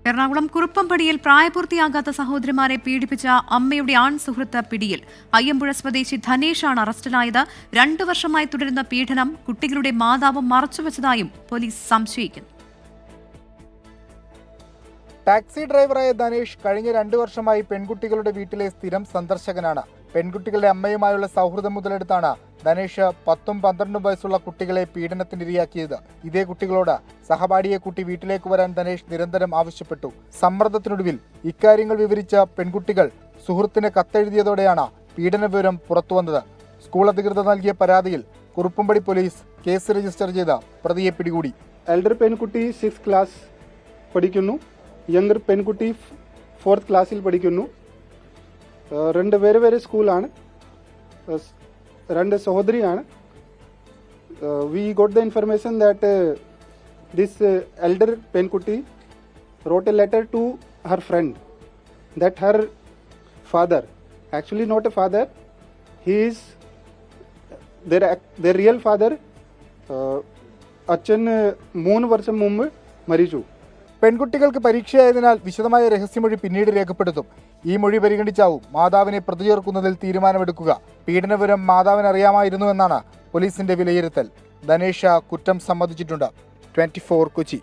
എറണാകുളം കുറുപ്പംപടിയിൽ പ്രായപൂർത്തിയാകാത്ത സഹോദരിമാരെ പീഡിപ്പിച്ച അമ്മയുടെ ആൺ സുഹൃത്ത് പിടിയിൽ. അയ്യമ്പുഴ സ്വദേശി ധനേഷാണ് അറസ്റ്റിലായത്. 2 വർഷമായി തുടരുന്ന പീഡനം കുട്ടികളുടെ മാതാവ് മറച്ചുവെച്ചതായും പോലീസ് സംശയിക്കുന്നു. ടാക്സി ഡ്രൈവറായ ധനേഷ് കഴിഞ്ഞ 2 വർഷമായി പെൺകുട്ടികളുടെ വീട്ടിലെ സ്ഥിരം സന്ദർശകനാണ്. പെൺകുട്ടികളുടെ അമ്മയുമായുള്ള സൗഹൃദം മുതലെടുത്താണ് ധനേഷ് 10-12 വയസ്സുള്ള കുട്ടികളെ പീഡനത്തിനിരയാക്കിയത്. ഇതേ കുട്ടികളോട് സഹപാഠിയെ കൂട്ടി വീട്ടിലേക്ക് വരാൻ ധനേഷ് നിരന്തരം ആവശ്യപ്പെട്ടു. സമ്മർദ്ദത്തിനൊടുവിൽ ഇക്കാര്യങ്ങൾ വിവരിച്ച പെൺകുട്ടികൾ സുഹൃത്തിന് കത്തെഴുതിയതോടെയാണ് പീഡന വിവരം പുറത്തുവന്നത്. സ്കൂൾ അധികൃതർ നൽകിയ പരാതിയിൽ കുറുപ്പംപടി പോലീസ് കേസ് രജിസ്റ്റർ ചെയ്ത പ്രതിയെ പിടികൂടി. എൽഡർ പെൺകുട്ടി 6th ക്ലാസ് പഠിക്കുന്നു, യങ്ങർ പെൺകുട്ടി 4th ക്ലാസ്സിൽ പഠിക്കുന്നു. 2 വേറെ സ്കൂളാണ്, 2 സഹോദരിയാണ്. We got the information that this elder പെൺകുട്ടി wrote a letter to her friend that her father, actually not a father, he is their real father. അച്ഛൻ 3 വർഷം മുമ്പ് മരിച്ചു. പെൺകുട്ടികൾക്ക് പരീക്ഷയായതിനാൽ വിശദമായ രഹസ്യമൊഴി പിന്നീട് രേഖപ്പെടുത്തും. ഈ മൊഴി പരിഗണിച്ചാവും മാതാവിനെ പ്രതി ചേർക്കുന്നതിൽ തീരുമാനമെടുക്കുക. പീഡനവിവരം മാതാവിന് അറിയാമായിരുന്നുവെന്നാണ് പോലീസിന്റെ വിലയിരുത്തൽ. ധനേഷ് കുറ്റം സമ്മതിച്ചിട്ടുണ്ട്. 24 കൊച്ചി.